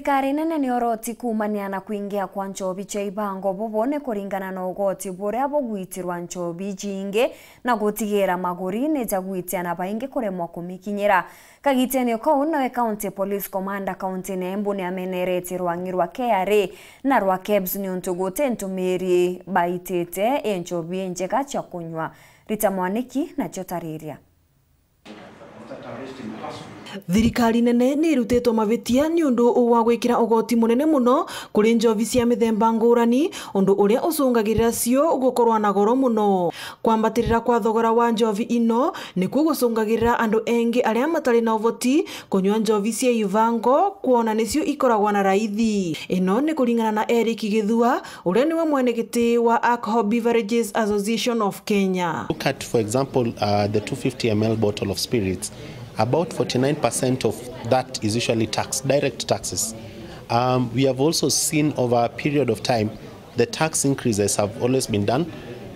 Thirikari nene ni oroti kumania na kuingia kwa nchobi cha IBANGO bubone kuringana na ugoti buria bugwitirwa nchobi jingi na gutigira maguri neja gwitiana baingi kuremwa kumikinyira. Kagitenio kau nawe County Police Commander County Nembu ni amenereti rwangirwa KRA na rwa Kebs ni untugote ntumiri baitete enchobi njega cha kunywa. Rita Mwaniki na Jotariria. Thirikari nene ni irutetwo mavitia ni undu wa gwikira ugoti munene muno kuri njovi cia mithemba ngurani undu uria ucungagirira cio gukorwa na goro muno. Kwambatirira kwa thogora wa njovi ino ni kugucungagirira andu engi aria matari na uvoti kunywa njovi cia IBANGO kuona nicio ikoragwa na raithi. Ino ni kuringana na Eric Githua uria ni wa mwenegiti wa Alcohol Beverages Association of Kenya. Look at, for example, the 250 ml bottle of spirits. About 49% of that is usually tax, direct taxes. We have also seen over a period of time, the tax increases have always been done.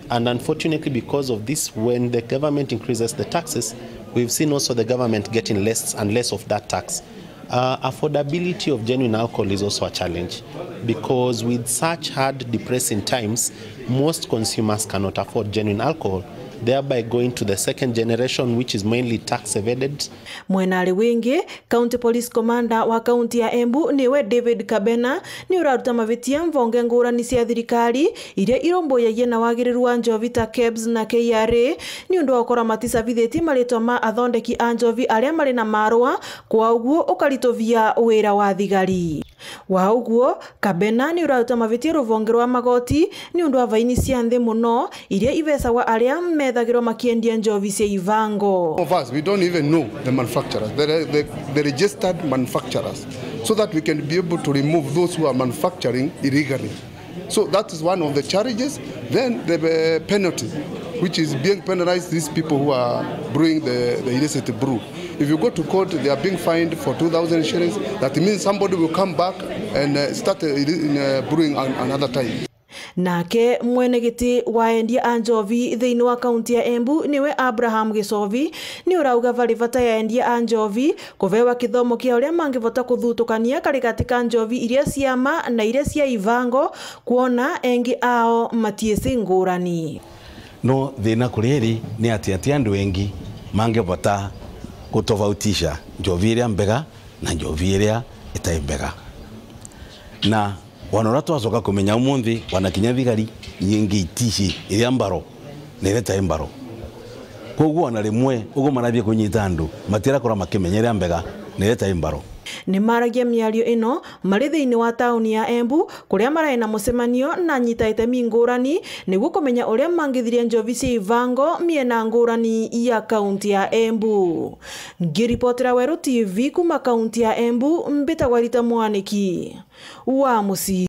And unfortunately, because of this, when the government increases the taxes, we've seen also the government getting less and less of that tax. Affordability of genuine alcohol is also a challenge because with such hard, depressing times, most consumers cannot afford genuine alcohol, thereby going to the second generation, which is mainly tax evaded. Mwenari wingi, County Police Commander wa County ya Embu niwe David Kabena ni uraruta mavitia mvonge ngurani cia thirikari iria iromboyagie na wagiriru wa njovi ta Kebs na KRA ni undu wa ukora matisabithiti maritwa ma athondeki a njovi aria mari na marua kwa uguo ukaritovia wira wa thigari. Wa uguo Kabena ni uraruta mavitia ruvonge rwa magoti ni undu wa vaini cia nthi muno iria ivesagwa aria methagirwo makiendia njovi cia IBANGO. Of us, we don't even know the manufacturers, the registered manufacturers, so that we can be able to remove those who are manufacturing illegally. So that is one of the charges. Then the penalty, which is being penalized these people who are brewing the illicit brew. If you go to court, they are being fined for 2,000 shillings. That means somebody will come back and start brewing another time. Nake mwenegiti wa endia a njovi thiini wa kaunti ya Embu niwe Abraham Gicovi ni urauga vari vata ya endia a njovi kuvewa kithomo kia uria mangivota kuthutukania katika njovi iria ciama na iria cia IBANGO kuona engi ao matieci ngurani. No thina kurieri ni ati andu engi mangivota kutofautisha njovi iria mbega na njovi iria itai mbega. Na wanora twacoka kumenya umuthi wanakinya thigari nyingi itici iria mbaro na iria tai mbaro. Koguo wana rimwe ugo marabie kunyita andu matira kora makimenyera mbega na iria tai mbaro. Ni maragia miario ino mari thiini wa tauni ya Embu kuria marai na mucemanio na nyita itemi ngurani niguo kumenya uria mangithiria njovi cia IBANGO miena ngurani ya kaunti ya Embu. Ngiripotera Weru TV kuma kaunti ya Embu mbitagwa Rita Mwaniki wa muci.